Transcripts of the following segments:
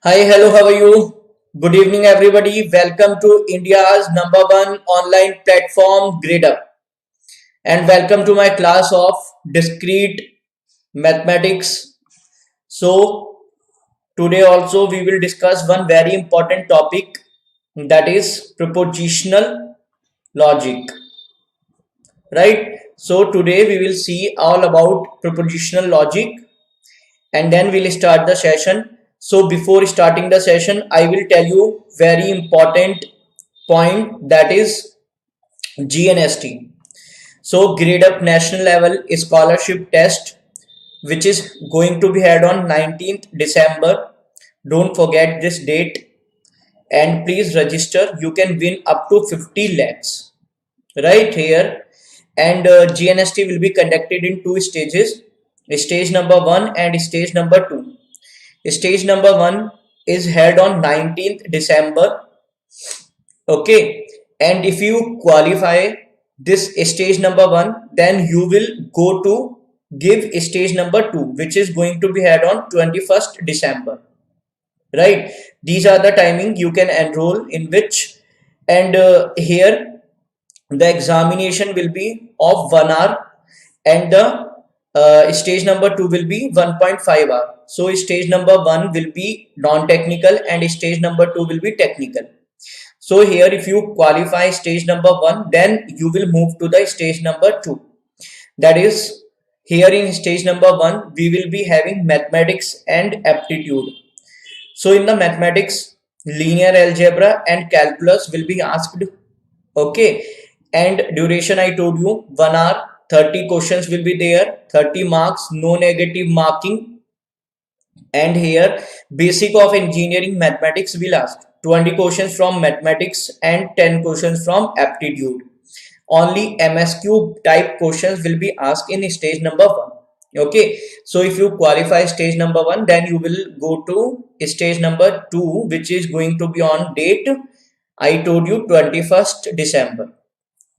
Hi, hello, how are you? Good evening, everybody. Welcome to India's number one online platform, Gradeup, and welcome to my class of Discrete Mathematics. So, today also we will discuss one very important topic, that is propositional logic, right? So, today we will see all about propositional logic and then we'll start the session. So before starting the session, I will tell you very important point, that is GNST. So grade up national level scholarship test, which is going to be held on 19th December. Don't forget this date and please register. You can win up to 50 lakhs right here. And GNST will be conducted in two stages, stage number 1 and stage number 2. Stage number 1 is held on 19th December. Okay, and if you qualify this stage number 1, then you will go to give stage number 2, which is going to be held on 21st December. Right, these are the timing you can enroll in which, and here the examination will be of 1 hour and the stage number 2 will be 1.5 hour. So stage number 1 will be non-technical and stage number 2 will be technical. So here if you qualify stage number 1, then you will move to the stage number 2. That is, here in stage number 1 we will be having mathematics and aptitude. So in the mathematics, linear algebra and calculus will be asked. Okay, and duration I told you 1 hour, 30 questions will be there, 30 marks, no negative marking. And here basic of engineering mathematics will ask 20 questions from mathematics and 10 questions from aptitude. Only MSQ type questions will be asked in stage number 1. Okay, so if you qualify stage number 1, then you will go to stage number 2, which is going to be on date I told you 21st December.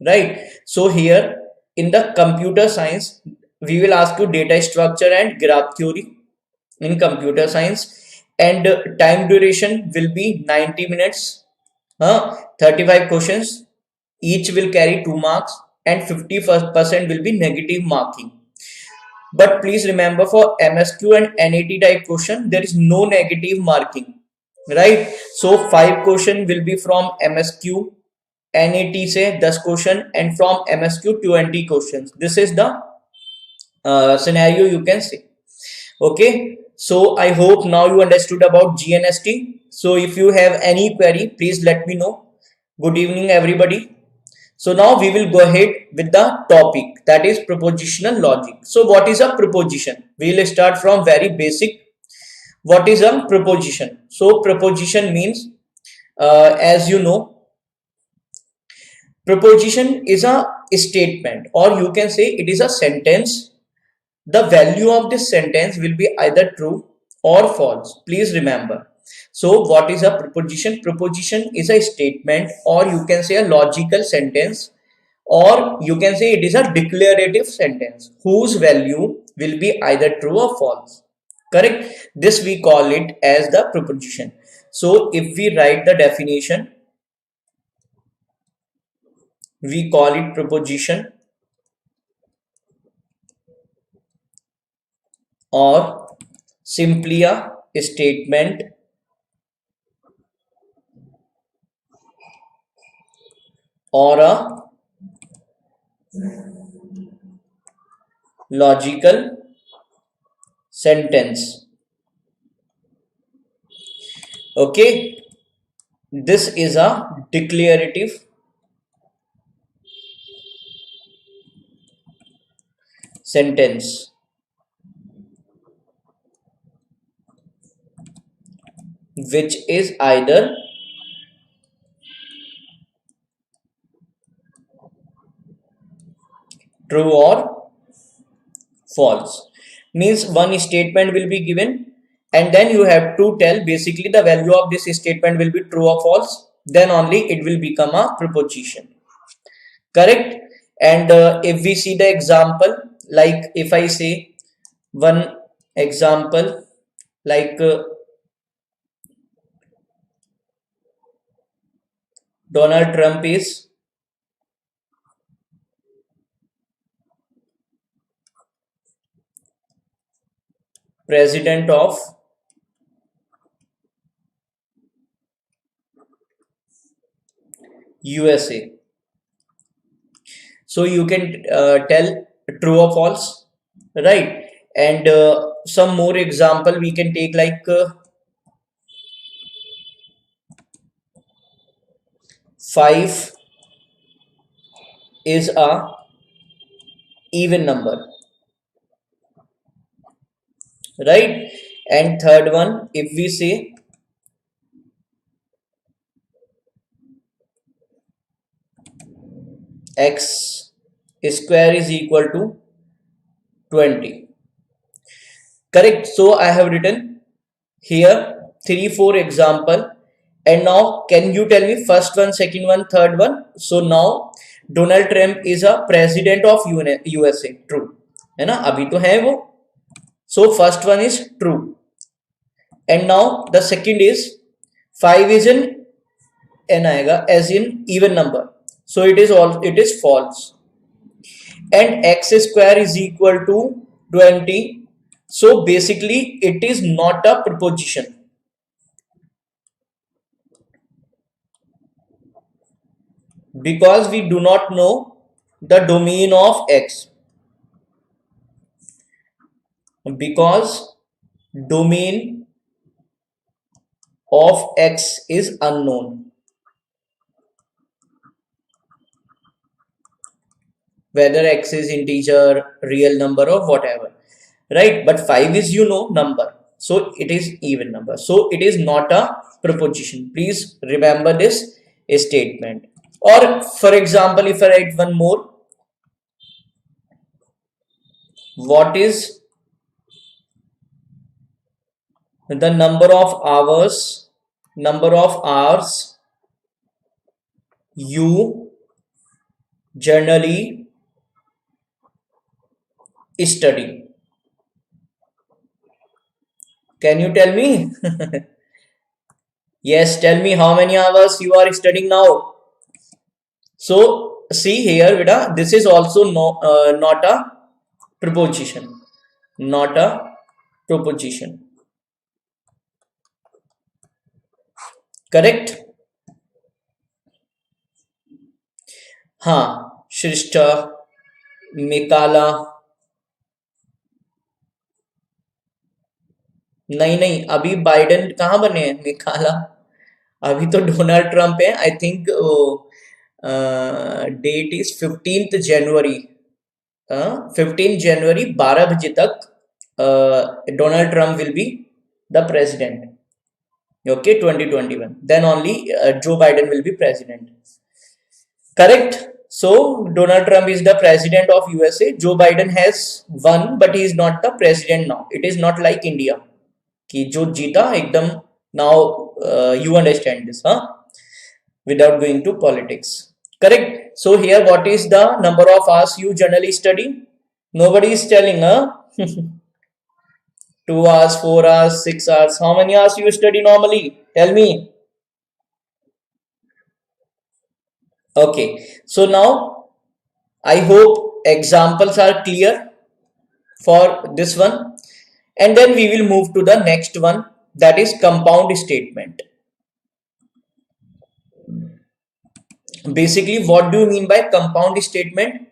Right, so here in the computer science we will ask you data structure and graph theory in computer science, and time duration will be 90 minutes. 35 questions, each will carry 2 marks and 50% will be negative marking. But please remember, for MSQ and NAT type question there is no negative marking, right? So 5 question will be from MSQ, NAT say 10 question, and from MSQ 20 questions. This is the scenario you can say. Okay, so I hope now you understood about GNST. So if you have any query, please let me know. Good evening, everybody. So now we will go ahead with the topic, that is propositional logic. So what is a proposition? We will start from very basic. What is a proposition? So proposition means, as you know, proposition is a statement, or you can say it is a sentence. The value of this sentence will be either true or false. Please remember. So what is a proposition? Proposition is a statement, or you can say a logical sentence, or you can say it is a declarative sentence whose value will be either true or false. Correct? This we call it as the proposition. So if we write the definition, we call it proposition, or simply a statement or a logical sentence. Okay, this is a declarative sentence which is either true or false. Means one statement will be given and then you have to tell basically the value of this statement will be true or false, then only it will become a proposition. Correct? And if we see the example, like if I say one example, like Donald Trump is president of USA. So you can tell true or false, right? And some more example we can take, like 5 is a even number, right? And third one, if we say x square is equal to 20, correct? So I have written here 3 4 example. And now can you tell me first one, second one, third one? So now Donald Trump is a president of USA, true है ना, अभी तो है वो. So first one is true. And now the second is 5 is in n आएगा as in even number, so it is false. And x square is equal to 20, so basically it is not a proposition, because we do not know the domain of x, because domain of x is unknown, whether x is integer, real number, or whatever, right? But 5 is, number, so it is even number, so it is not a proposition. Please remember this statement. Or for example, if I write one more, what is the number of hours you generally study? Can you tell me? Yes, tell me how many hours you are studying now. So see here, beta, this is also not a proposition, not a proposition, correct? हाँ, श्रेष्ठ, मिकाला, नहीं, अभी Biden कहाँ बने हैं, मिकाला, अभी तो Donald Trump है. आई थिंक डेट इज 15 जनवरी. 15 जनवरी 12 बजे तक Donald Trump will be the president. Okay, 2021. Then only Joe Biden will be president. Correct? So Donald Trump is the president of USA. Joe Biden has won, but he is not the president now. It is not like India कि जो जीता एकदम. Now you understand this, huh? Without going to politics. Correct? So here, what is the number of hours you generally study? Nobody is telling, huh? 2 hours, 4 hours, 6 hours. How many hours you study normally? Tell me. Okay. So now I hope examples are clear for this one. And then we will move to the next one, that is compound statement. Basically, what do you mean by compound statement?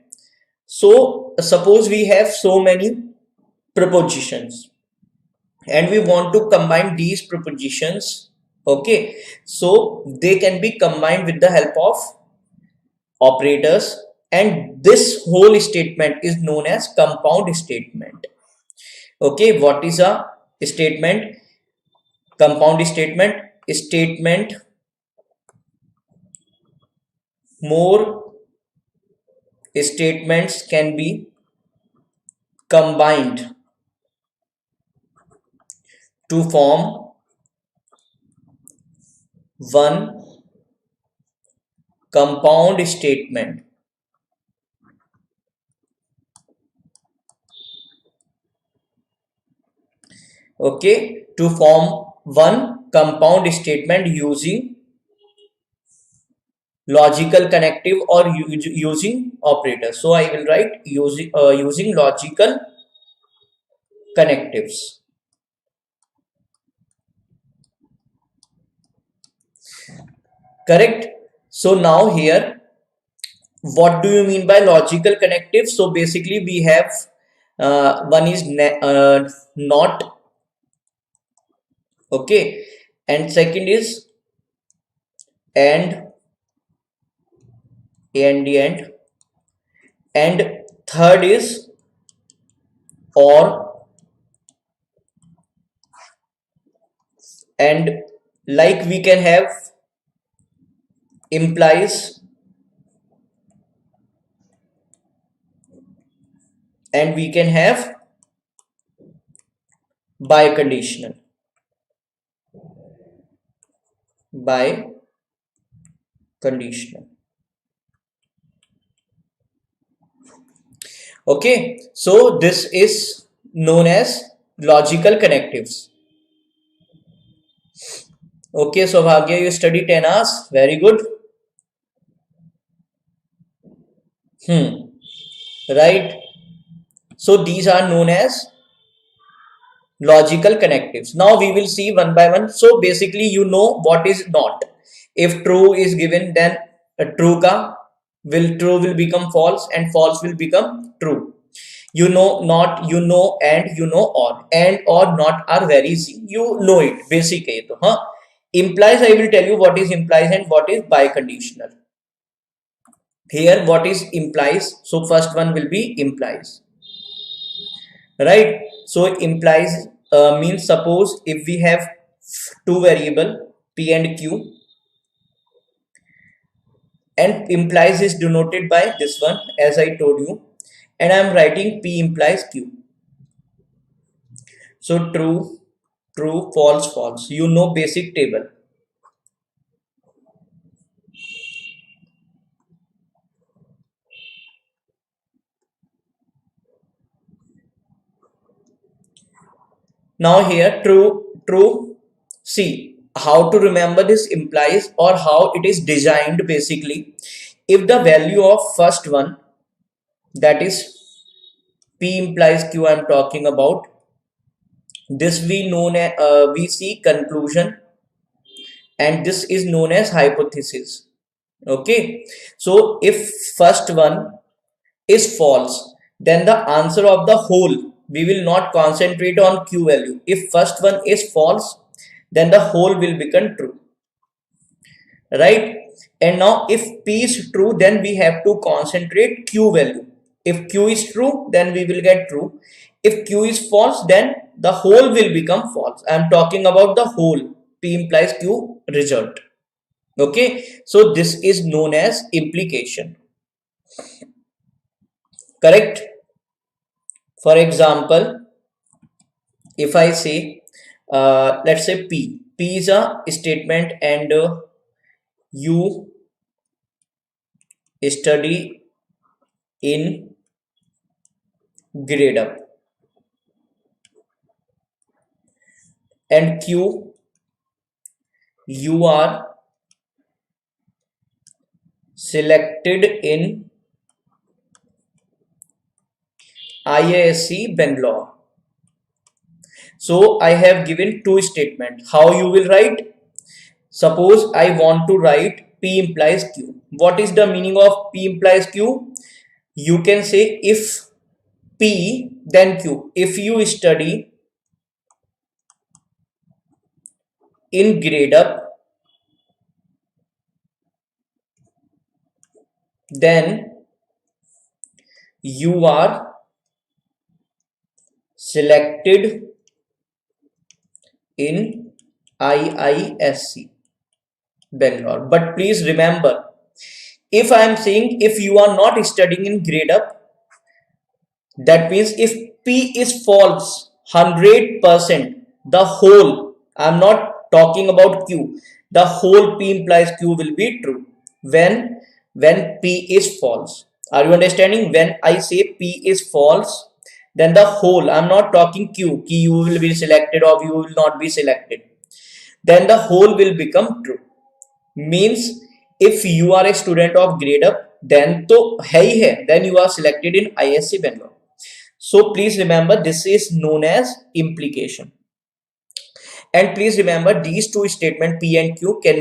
So suppose we have so many propositions and we want to combine these propositions. Okay, so they can be combined with the help of operators, and this whole statement is known as compound statement. Okay, what is a statement? Compound statement. Statement more statements can be combined to form one compound statement. Okay, to form one compound statement using logical connective or using operators. So I will write using logical connectives. Correct. So now here, what do you mean by logical connective? So basically we have one is not, okay, and second is and, and third is or, and like we can have implies, and we can have biconditional. Okay, so this is known as logical connectives. Okay, so Bhagya, you study 10 hours. Very good. Right. So these are known as logical connectives. Now we will see one by one. So basically, you know what is not. If true is given, then true will become false, and false will become true. You know not, you know and, you know or not are very easy. You know it. Basic है तो हाँ. Implies, I will tell you what is implies and what is biconditional. Here what is implies? So first one will be implies. Right. So implies means, suppose if we have two variable p and q, and implies is denoted by this one as I told you, and I am writing p implies q. So true, false, false. You know basic table. Now here true. See how to remember this implies, or how it is designed. Basically, if the value of first one, that is p implies q, I am talking about, this we known as we see conclusion, and this is known as hypothesis. Okay, so if first one is false, then the answer of the whole, we will not concentrate on q value. If first one is false, then the whole will become true, right? And now if p is true, then we have to concentrate q value. If q is true, then we will get true. If q is false, then the whole will become false. I am talking about the whole. P implies q result. Okay, so this is known as implication. Correct. For example, if I say let's say p is a statement, and you study in Gradeup, and q, you are selected in IISc Bangalore. So I have given two statements. How you will write? Suppose I want to write p implies q. What is the meaning of p implies q? You can say if p, then q. If you study in Gradeup, then you are selected in IISc Bangalore. But please remember, if I am saying if you are not studying in Gradeup, that means if p is false 100%, the whole, I am not talking about q, the whole p implies q will be true when p is false. Are you understanding? When I say p is false, then the whole, I'm not talking q, you will be selected or you will not be selected, then the whole will become true. Means if you are a student of Gradeup, then तो है ही है, then you are selected in ISC Bangalore. So please remember, this is known as implication. And please remember, these two statement P and Q can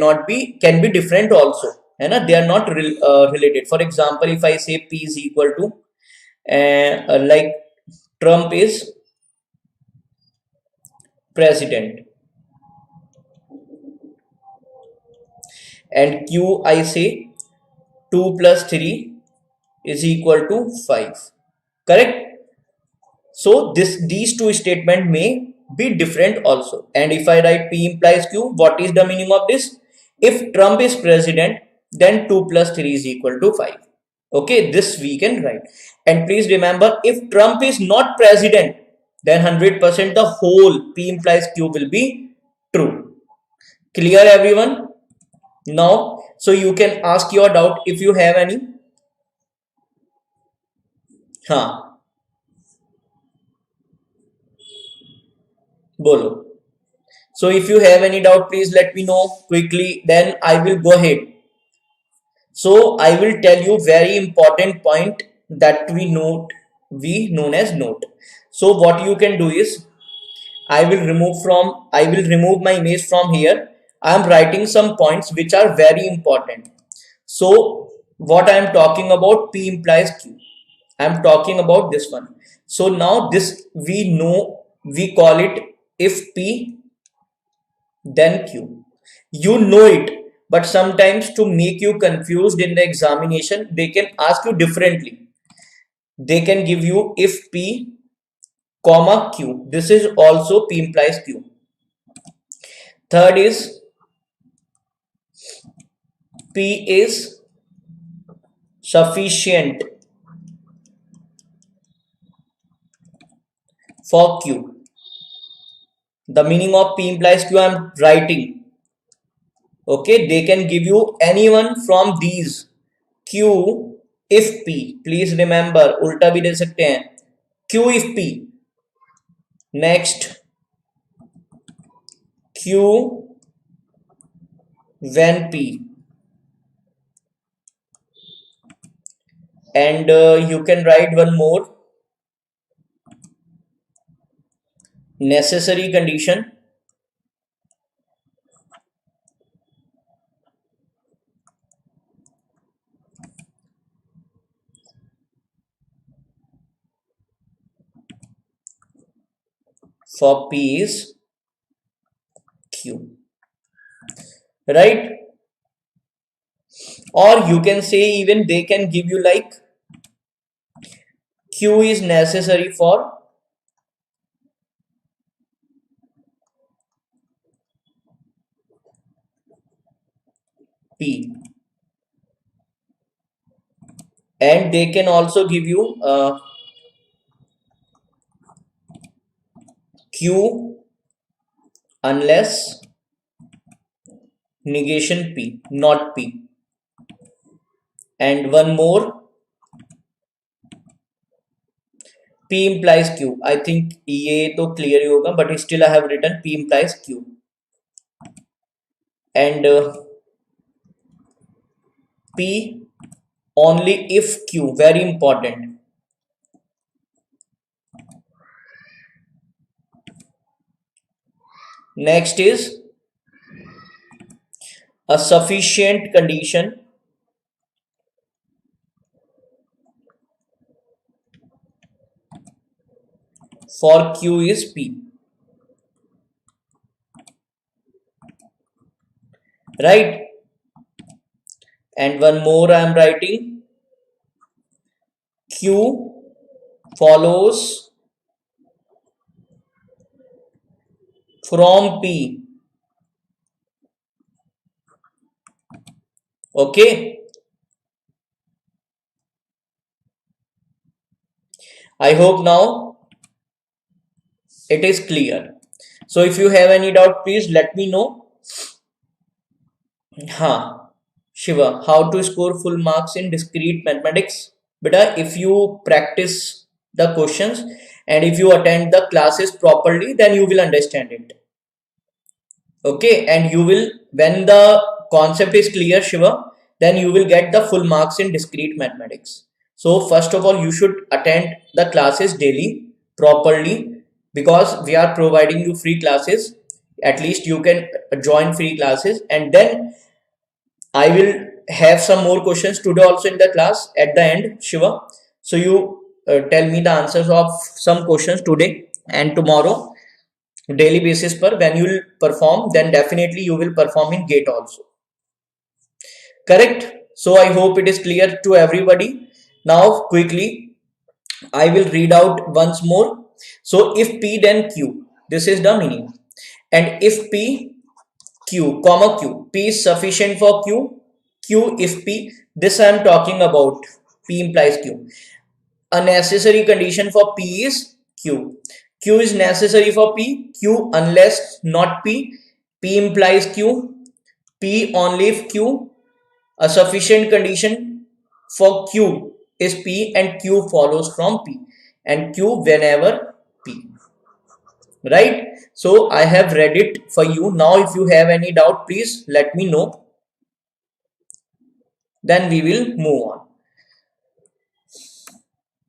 be different also, है ना? They are not related. For example, if I say P is equal to like Trump is president, and Q I say 2 plus 3 is equal to 5. Correct? So these two statements may be different also. And if I write P implies Q, what is the meaning of this? If Trump is president, then 2 plus 3 is equal to 5. Okay, this we can write. And please remember, if Trump is not president, then 100% the whole P implies Q will be true. Clear everyone? Now, so you can ask your doubt if you have any. Bolo. So if you have any doubt, please let me know quickly, then I will go ahead. So I will tell you very important point that we known as note. So what you can do is, I will remove my image from here. I am writing some points which are very important. So what I am talking about, P implies Q. I am talking about this one. So now this we call it if P then Q. You know it, but sometimes to make you confused in the examination, they can ask you differently. They can give you if P comma Q. This is also P implies Q. Third is P is sufficient for Q. The meaning of P implies Q I am writing. Okay, they can give you anyone from these. Q if P. Please remember, उल्टा भी दे सकते हैं. Q if P. Next, Q when P. And you can write one more. Necessary condition for P is Q, right? Or you can say, even they can give you like Q is necessary for P, and they can also give you Q unless negation P, not P. And one more, P implies Q. I think ये तो clear ही होगा, but still I have written P implies Q. And P only if Q, very important. Next is a sufficient condition for Q is P, right? And one more I am writing, Q follows from P. Okay, I hope now it is clear. So if you have any doubt, please let me know. Shiva, how to score full marks in discrete mathematics? Beta, if you practice the questions and if you attend the classes properly, then you will understand it. Okay, and you will, when the concept is clear, Shiva, then you will get the full marks in discrete mathematics. So first of all, you should attend the classes daily properly, because we are providing you free classes. At least you can join free classes, and then I will have some more questions today also in the class at the end, Shiva. So you tell me the answers of some questions today and tomorrow, daily basis per. When you will perform, then definitely you will perform in gate also. Correct? So I hope it is clear to everybody. Now quickly I will read out once more. So if P then Q, this is the meaning. And if P Q comma Q, P is sufficient for Q, Q if P, this I am talking about, P implies Q. A necessary condition for P is Q. Q is necessary for P, Q unless not P, P implies Q, P only if Q. A sufficient condition for Q is P, and Q follows from P, and Q whenever P. Right? So I have read it for you. Now if you have any doubt, please let me know. Then we will move on.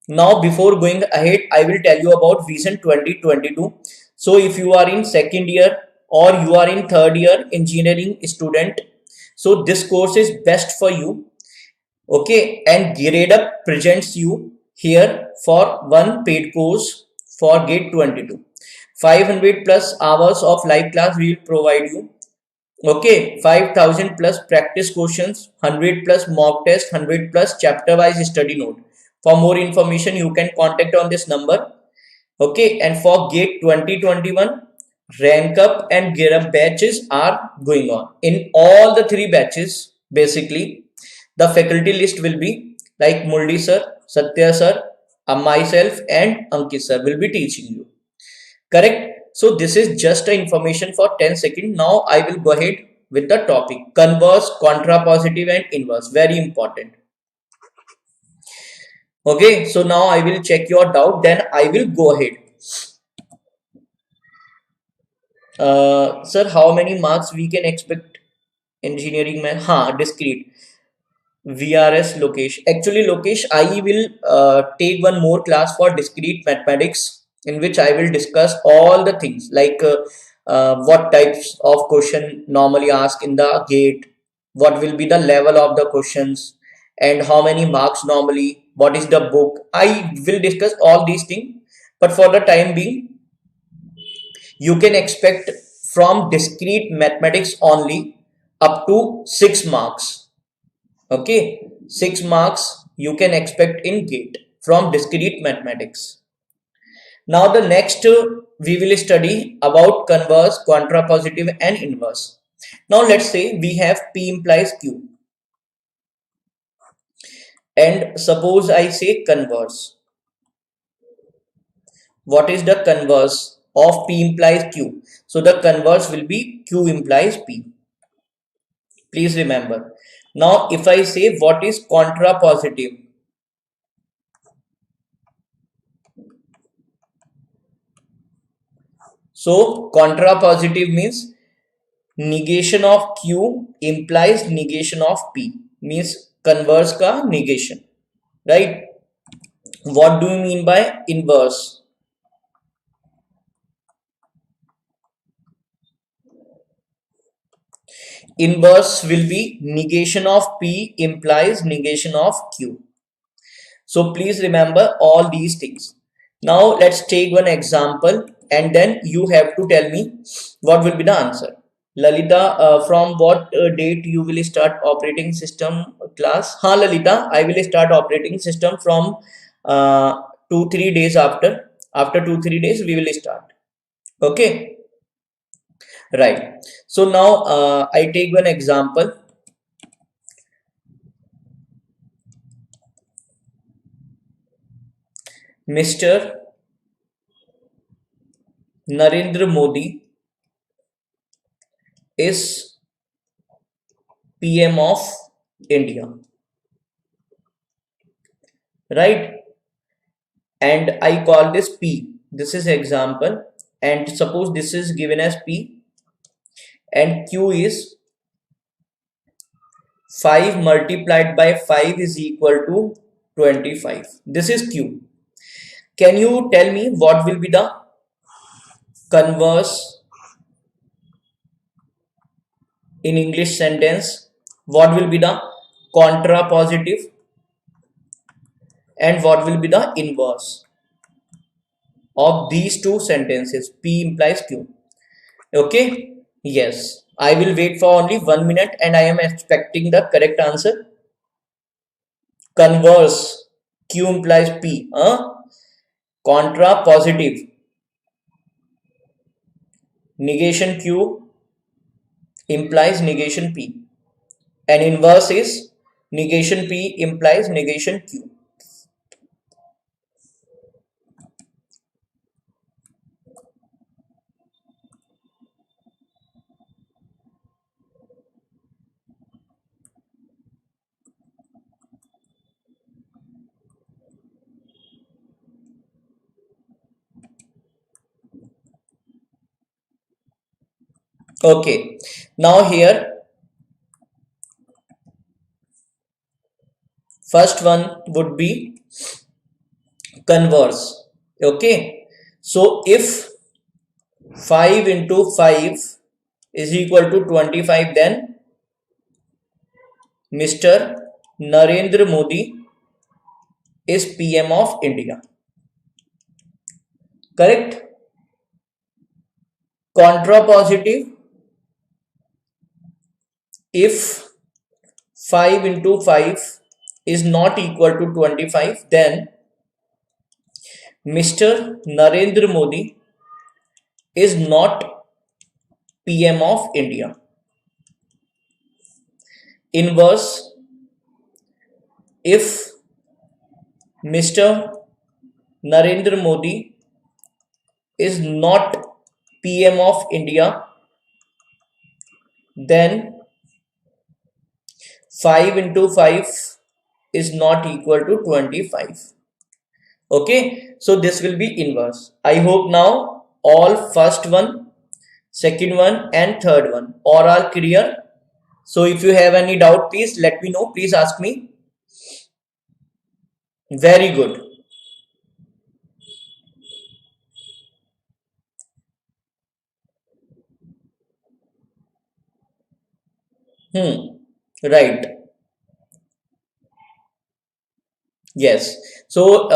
Now before going ahead, I will tell you about Vision 2022. So if you are in second year or you are in third year engineering student, so this course is best for you. Okay, and Gradeup presents you here for one paid course for GATE 22. 500 plus hours of live class we will provide you. Okay, 5,000 plus practice questions, 100 plus mock test, 100 plus chapter wise study note. For more information, you can contact on this number. Okay, and for GATE 2021, rank up and gear up batches are going on. In all the three batches, basically the faculty list will be like Muldi sir, Satya sir, myself and Ankit sir will be teaching you. Correct? So this is just a information for 10 seconds. Now I will go ahead with the topic. Converse, contrapositive and inverse. Very important. Okay, so now I will check your doubt, then I will go ahead. Sir, how many marks we can expect engineering math? Discrete. VRS Lokesh. Actually, Lokesh, I will take one more class for discrete mathematics, in which I will discuss all the things like what types of question normally asked in the gate, what will be the level of the questions, and how many marks normally, what is the book. I will discuss all these things, but for the time being, you can expect from discrete mathematics only up to 6 marks. Okay, 6 marks you can expect in GATE from discrete mathematics. Now the next we will study about converse, contrapositive and inverse. Now let's say we have P implies Q, and suppose I say converse. What is the converse of P implies Q? So the converse will be Q implies P. Please remember. Now if I say what is contrapositive, so contrapositive means negation of Q implies negation of P, means converse ka negation, right? What do you mean by inverse? Inverse will be negation of P implies negation of Q. So please remember all these things. Now let's take one example, and then you have to tell me what will be the answer. Lalita, from what date you will start operating system class? Lalita, I will start operating system from 2-3 days after. After 2-3 days we will start. Okay. Right. So now I take one example. Mr. Narendra Modi is PM of India. Right? And I call this P. This is example. And suppose this is given as P, and Q is 5 multiplied by 5 is equal to 25. This is Q. Can you tell me what will be the converse in English sentence? What will be the contrapositive and what will be the inverse of these two sentences? P implies Q. Okay, yes, I will wait for only 1 minute and I am expecting the correct answer. Converse, Q implies P. Contrapositive, negation Q implies negation P, and inverse is negation P implies negation Q. Okay, now here first one would be converse. Okay, so if 5 into 5 is equal to 25, then Mr. Narendra Modi is PM of India. Correct? Contrapositive, if 5 into 5 is not equal to 25, then Mr. Narendra Modi is not PM of India. Inverse, if Mr. Narendra Modi is not PM of India, then 5 into 5 is not equal to 25. Okay, so this will be inverse. I hope now all first one, second one and third one all are clear. So if you have any doubt, please let me know. Please ask me. Very good. Right. Yes. So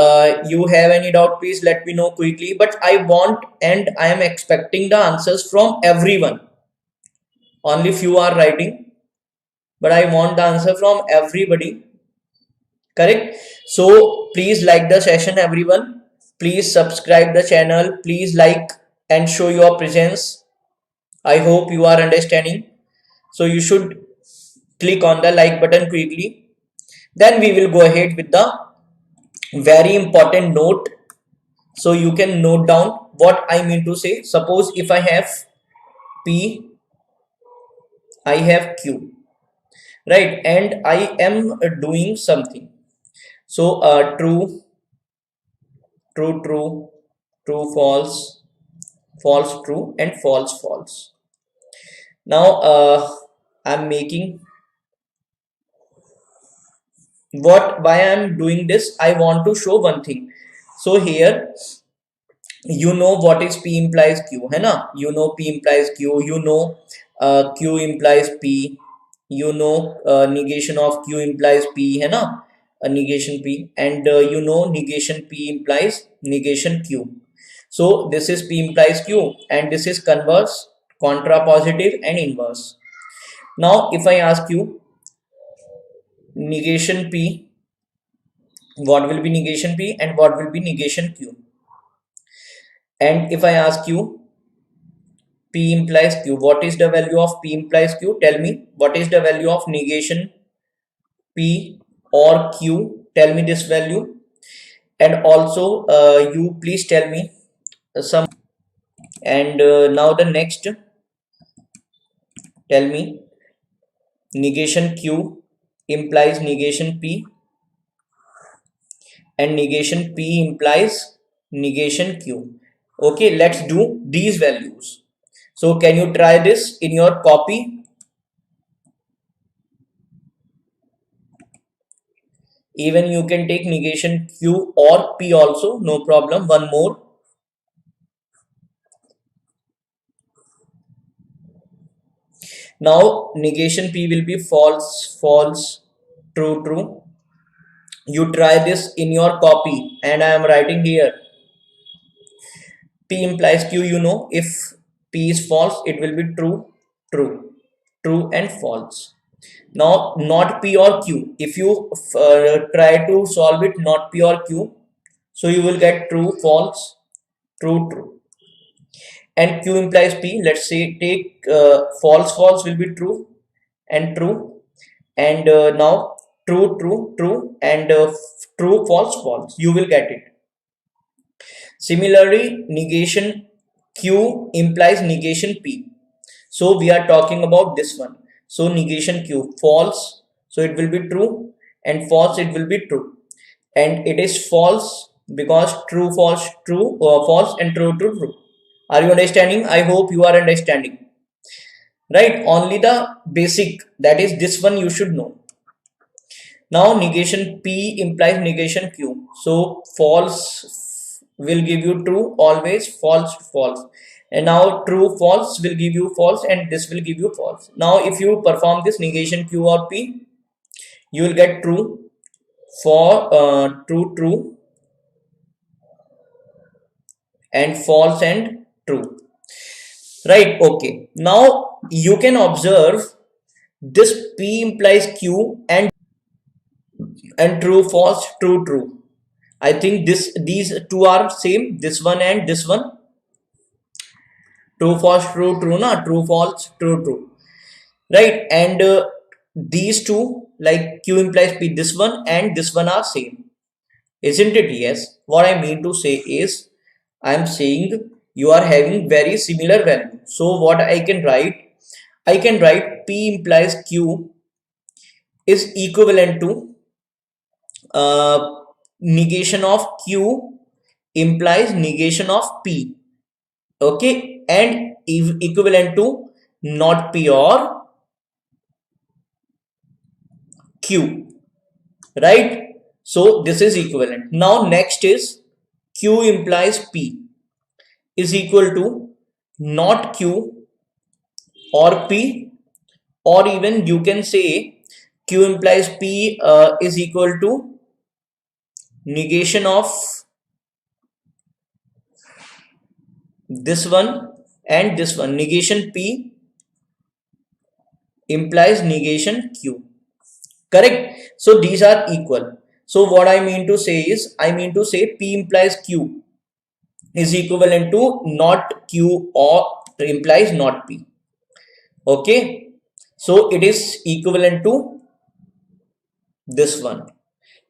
you have any doubt, please let me know quickly. But I want and I am expecting the answers from everyone. Only few are writing, but I want the answer from everybody. Correct? So please like the session, everyone. Please subscribe the channel. Please like and show your presence. I hope you are understanding. So you should click on the like button quickly. Then we will go ahead with the very important note. So you can note down what I mean to say. Suppose if I have P, I have Q, right? And I am doing something. So true, true, true, true, false, false, true, and false, false. Now I'm making why I'm doing this. I want to show one thing. So here you know what is P implies Q, है ना? You know P implies Q. You know Q implies P. You know negation of Q implies P, है ना? Negation P, and you know negation P implies negation Q. So this is P implies Q, and this is converse, contrapositive, and inverse. Now if I ask you negation P, what will be negation P and what will be negation Q? And if I ask you P implies Q, what is the value of P implies Q? Tell me what is the value of negation P or Q? Tell me this value. And also you please tell me some. And now the next, tell me negation Q implies negation P and negation P implies negation Q. Okay, let's do these values. So can you try this in your copy? Even you can take negation Q or P also, no problem. One more. Now negation P will be false, false, true, true. You try this in your copy and I am writing here. P implies Q, you know, if P is false, it will be true, true, true and false. Now not P or Q. If you try to solve it not P or Q, so you will get true, false, true, true. And Q implies P. Let's say take false, false will be true and true. And now true, true, true and true, false, false. You will get it. Similarly, negation Q implies negation P. So we are talking about this one. So negation Q, false. So it will be true and false, it will be true. And it is false because true, false, true, false and true, true, true. Are you understanding? I hope you are understanding. Right? Only the basic, that is this one you should know. Now negation P implies negation Q. So false will give you true, always false, false. And now true, false will give you false and this will give you false. Now if you perform this negation Q or P, you will get true, for true, true and false and true. Right? Okay. Now you can observe this P implies Q and true, false, true, true. I think these two are same, this one and this one. True, false, true, true, na, true, false, true, true, right? And these two, like Q implies P, this one and this one are same, isn't it? Yes. What I mean to say is, I am saying you are having very similar value. So what I can write P implies Q is equivalent to negation of Q implies negation of P. Okay, and equivalent to not P or Q, right? So this is equivalent. Now next is Q implies P is equal to not Q or P, or even you can say Q implies P is equal to negation of this one and this one. Negation P implies negation Q, correct? So these are equal. So what I mean to say is, I mean to say P implies Q is equivalent to not Q or implies not P. Okay, so it is equivalent to this one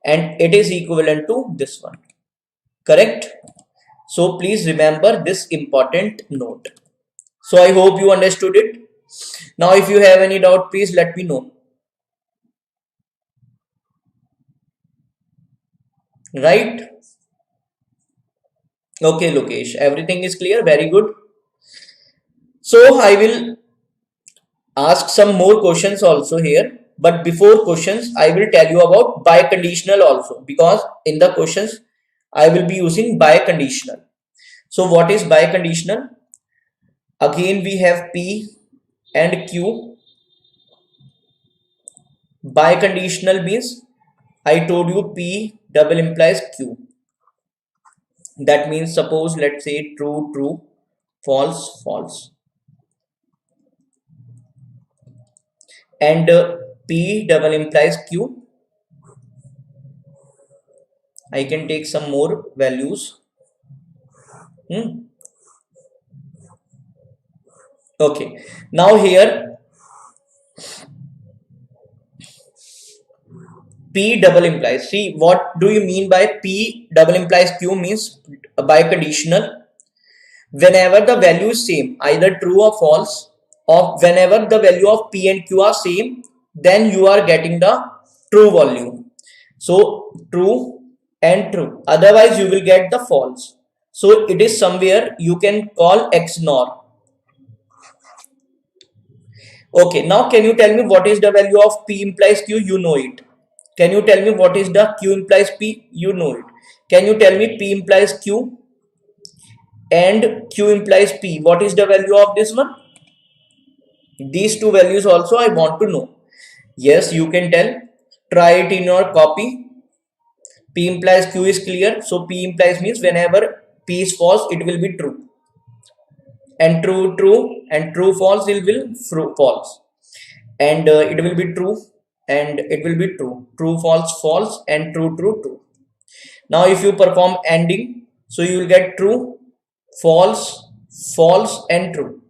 and it is equivalent to this one, correct? So please remember this important note. So I hope you understood it. Now if you have any doubt, please let me know. Right? Okay, Lokesh, everything is clear. Very good. So I will ask some more questions also here. But before questions, I will tell you about biconditional also, because in the questions I will be using biconditional. So what is biconditional? Again we have P and Q. Biconditional means, I told you P double implies Q. That means suppose let's say true, true, false, false. And P double implies Q. I can take some more values. Okay. Now here P double implies. See, what do you mean by P double implies Q means biconditional. Whenever the value is same, either true or false, or whenever the value of P and Q are same, then you are getting the true value. So true and true. Otherwise, you will get the false. So it is somewhere you can call XNOR. Okay, now can you tell me what is the value of P implies Q? You know it. Can you tell me what is the Q implies P? You know it. Can you tell me P implies Q and Q implies P? What is the value of this one? These two values also I want to know. Yes, you can tell. Try it in your copy. P implies Q is clear. So P implies means whenever P is false, it will be true. And true, true, and true, false, it will false. And it will be true, and it will be true. True, false, false, and true, true, true. Now, if you perform ANDing, so you will get true, false, false, and true.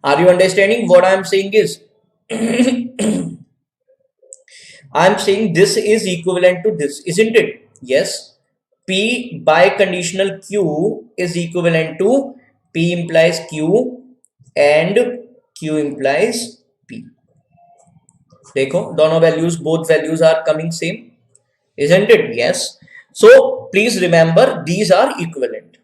Are you understanding what I am saying is? I am saying this is equivalent to this, isn't it? Yes. P by conditional Q is equivalent to P implies Q and Q implies P. देखो दोनों values, both values are coming same, isn't it? Yes. So please remember these are equivalent.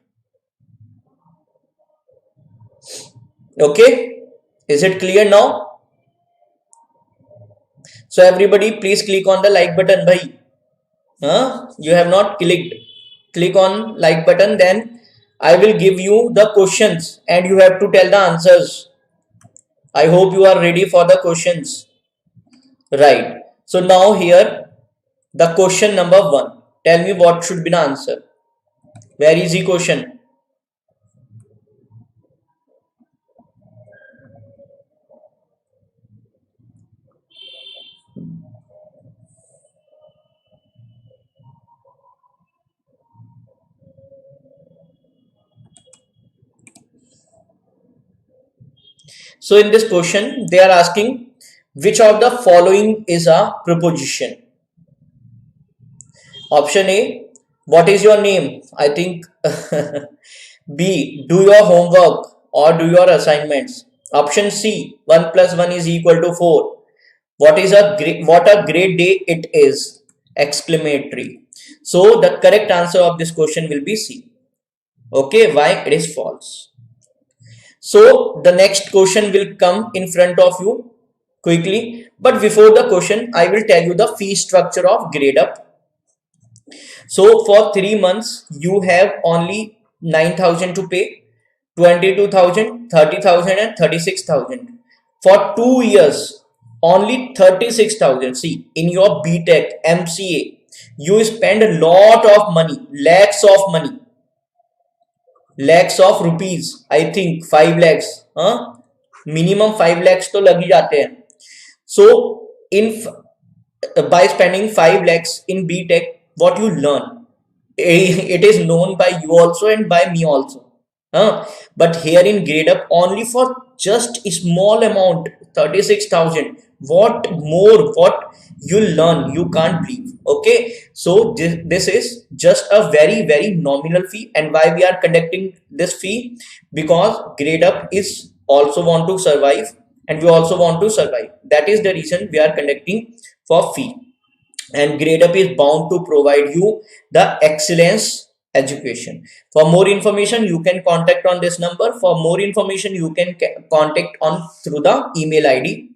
Okay, is it clear now? So everybody please click on the like button, bhai. You have not clicked. Click on like button, then I will give you the questions and you have to tell the answers. I hope you are ready for the questions. Right. So now here the question number 1. Tell me what should be the answer. Very easy question. So in this question, they are asking which of the following is a proposition. Option A, what is your name? I think B, do your homework or do your assignments. Option C, 1 plus 1 is equal to 4. What a great day it is! Exclamatory. So the correct answer of this question will be C. Okay, why it is false. So the next question will come in front of you quickly. But before the question, I will tell you the fee structure of Gradeup. So for 3 months, you have only 9,000 to pay, 22,000, 30,000 and 36,000. For 2 years, only 36,000. See, in your BTech, MCA, you spend a lot of money, lakhs of money. Lakhs of rupees, I think 5 lakhs. Minimum 5 lakhs to lagi jate hain. So by spending 5 lakhs in BTech, what you learn, it is known by you also and by me also. But here in Gradeup, only for just a small amount, 36,000. What more? What you learn? You can't believe. Okay, so this is just a very very nominal fee. And why we are conducting this fee? Because Gradeup is also want to survive, and we also want to survive. That is the reason we are conducting for fee. And Gradeup is bound to provide you the excellence education. For more information, you can contact on this number. For more information, you can contact on through the email ID.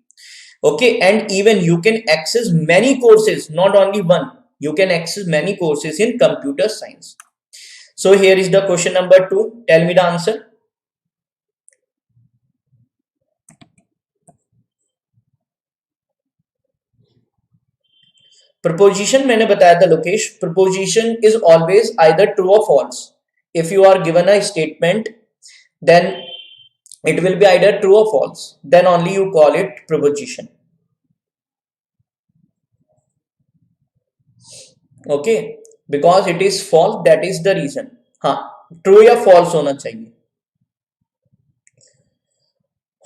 Okay, and even you can access many courses, not only one. You can access many courses in computer science. So here is the question number 2. Tell me the answer. Proposition मैंने बताया था Lokesh. Proposition is always either true or false. If you are given a statement, then it will be either true or false. Then only you call it proposition. Okay, because it is false, that is the reason. True या false होना चाहिए.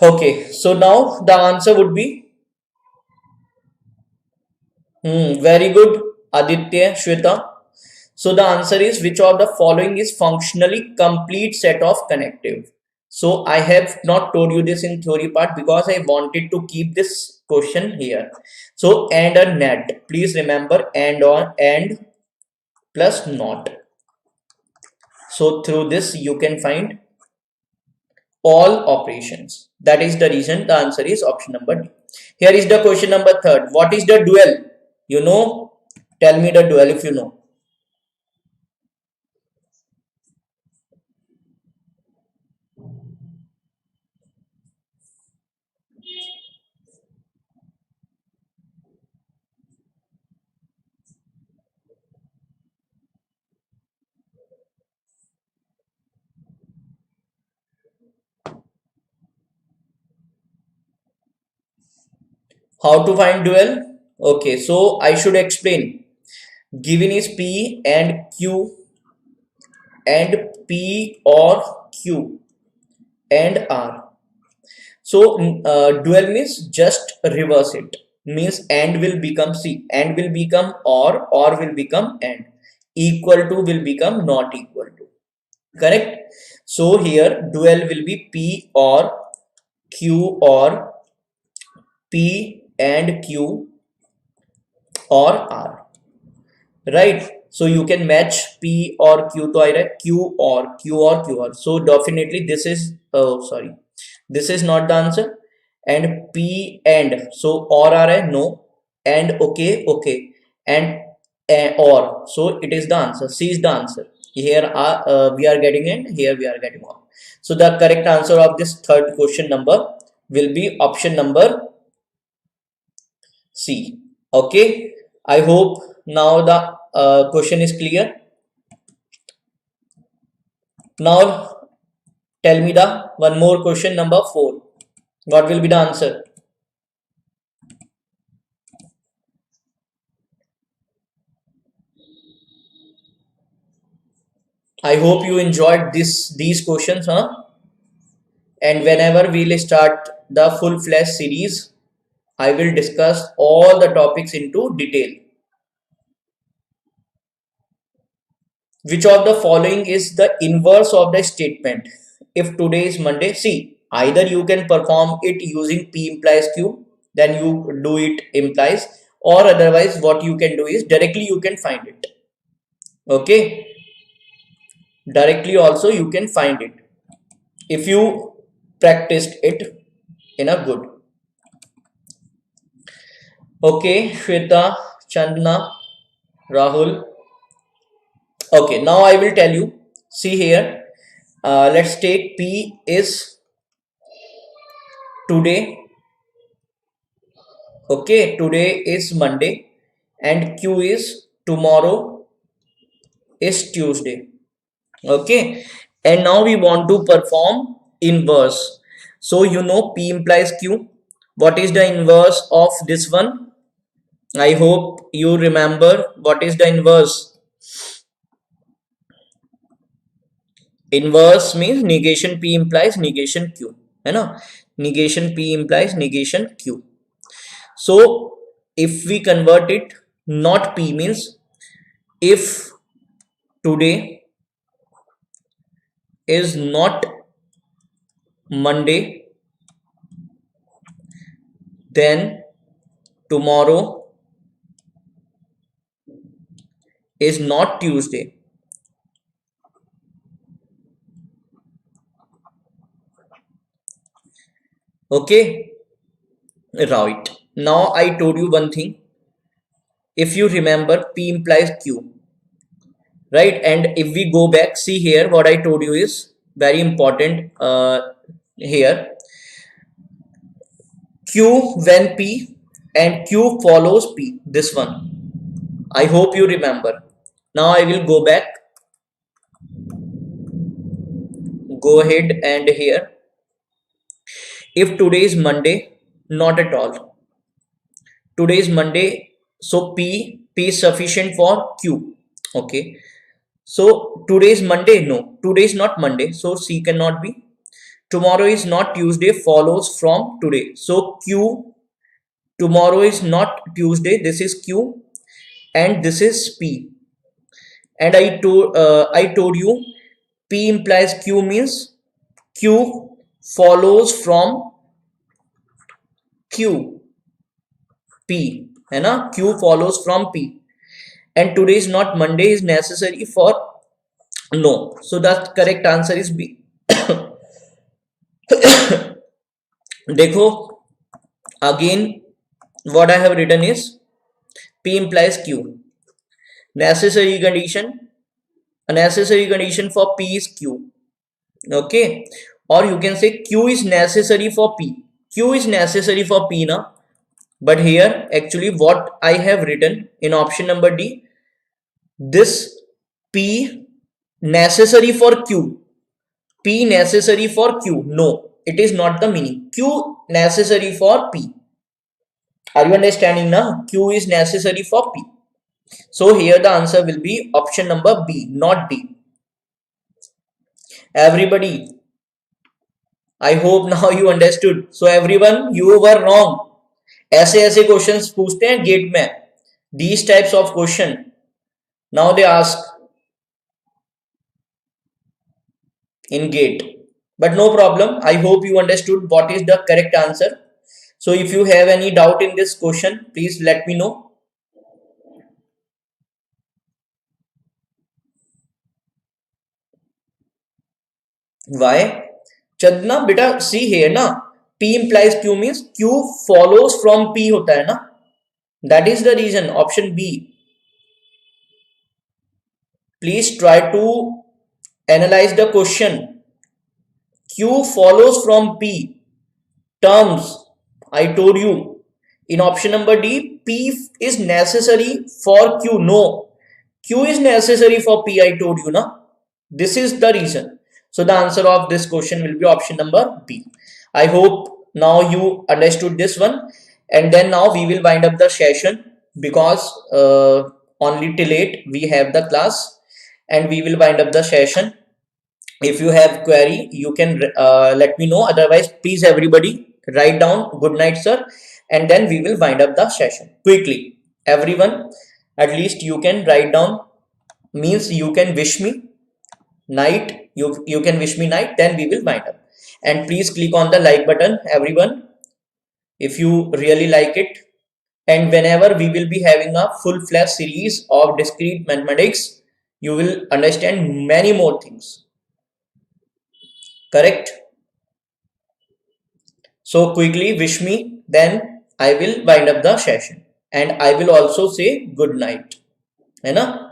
Okay, so now the answer would be very good, Aditya, Shweta. So the answer is which of the following is functionally complete set of connective. So I have not told you this in theory part because I wanted to keep this question here. So and or net. Please remember and or and plus not. So through this you can find all operations. That is the reason the answer is option number D. Here is the question number 3. What is the dual? You know Tell me the dual if you know. How to find dual? Okay, so I should explain. Given is P and Q and P or Q and R. So dual means just reverse it. Means and will become C, and will become or will become and. Equal to will become not equal to. Correct? So here dual will be P or Q or P and Q or R. Right? So you can match P or Q to either Q or Q or. So definitely this is sorry, this is not the answer. And P and, so or are no, and okay and or, so it is the answer. C is the answer. Here we are getting and here we are getting or. So the correct answer of this third question number will be option number C. Okay, I hope now the question is clear. Now tell me the one more question number 4. What will be the answer? I hope you enjoyed these questions, huh? And whenever we'll start the full-fledged series, I will discuss all the topics into detail. Which of the following is the inverse of the statement? If today is Monday, see, either you can perform it using P implies Q, then you do it implies, or otherwise what you can do is directly you can find it. Okay, directly also you can find it if you practiced it in a good. Okay, Shweta, Chandna, Rahul. Okay, now I will tell you. See here, let's take P is today. Okay, today is Monday and Q is tomorrow is Tuesday. Okay, and now we want to perform inverse. So you know P implies Q. What is the inverse of this one? I hope you remember what is the inverse. Inverse means negation P implies negation Q. है ना? Negation P implies negation Q. So if we convert it, not P means if today is not Monday, then tomorrow is not Tuesday. Okay, right. Now I told you one thing. If you remember, P implies Q, right? And if we go back, see here, what I told you is very important here. Q when P and Q follows P, this one. I hope you remember. Now I will go back. Go ahead and here. If today is Monday, not at all. Today is Monday, so P is sufficient for Q. Okay. So today is Monday, no. Today is not Monday, so C cannot be. Tomorrow is not Tuesday, follows from today. So Q, tomorrow is not Tuesday, this is Q and this is P. And I told you P implies Q means Q follows from Q. P, है ना? Q follows from P. And today is not Monday is necessary for no. So the correct answer is B. देखो, again what I have written is P implies Q. necessary condition, a necessary condition for P is Q. Okay, or you can say Q is necessary for P. Q is necessary for P now. But here actually what I have written in option number D, this P necessary for Q, P necessary for Q. No, it is not the meaning. Q necessary for P. Are you understanding now? Q is necessary for P. So here the answer will be option number B, not D. Everybody, I hope now you understood. So everyone, you were wrong. ऐसे ऐसे questions पूछते हैं gate में. These types of question now they ask in gate. But no problem. I hope you understood what is the correct answer. So if you have any doubt in this question, please let me know. Why? Chandna beta, see here na, P implies Q means Q follows from P hota hai na. That is the reason. Option B. Please try to analyze the question. Q follows from P. Terms, I told you. In option number D, P is necessary for Q. No, Q is necessary for P. I told you na. This is the reason. So the answer of this question will be option number B. I hope now you understood this one. And then now we will wind up the session because only till 8 we have the class, and we will wind up the session. If you have query, you can let me know. Otherwise, please everybody write down good night sir, and then we will wind up the session quickly. Everyone, at least you can write down, means you can wish me night, you can wish me night, then we will wind up. And please click on the like button, everyone, if you really like it. And whenever we will be having a full-fledged series of discrete mathematics, you will understand many more things. Correct? So quickly wish me, then I will wind up the session, and I will also say good night. है ना?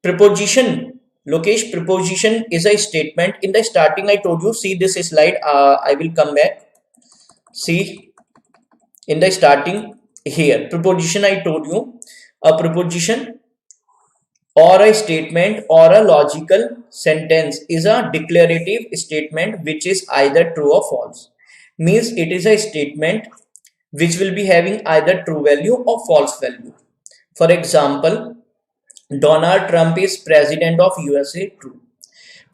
Preposition. Lokesh, preposition is a statement. In the starting I told you, see this slide, I will come back. See, in the starting here, preposition I told you, a preposition or a statement or a logical sentence is a declarative statement which is either true or false. Means it is a statement which will be having either true value or false value. For example, Donald Trump is president of USA. True.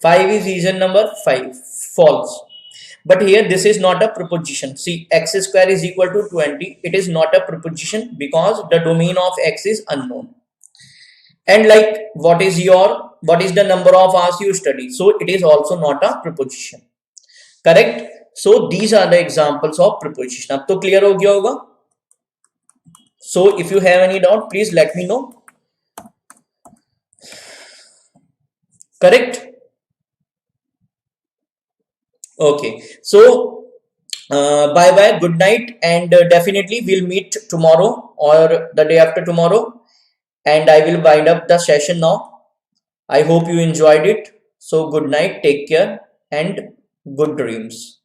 5 is reason number 5. False. But here this is not a proposition. See, x square is equal to 20. It is not a proposition because the domain of x is unknown. And like what is the number of hours you study, so it is also not a proposition. Correct? So these are the examples of proposition. अब तो clear हो गया होगा. So if you have any doubt, please let me know. Correct? Okay, so bye bye, good night, and definitely we'll meet tomorrow or the day after tomorrow, and I will wind up the session now. I hope you enjoyed it. So good night, take care, and good dreams.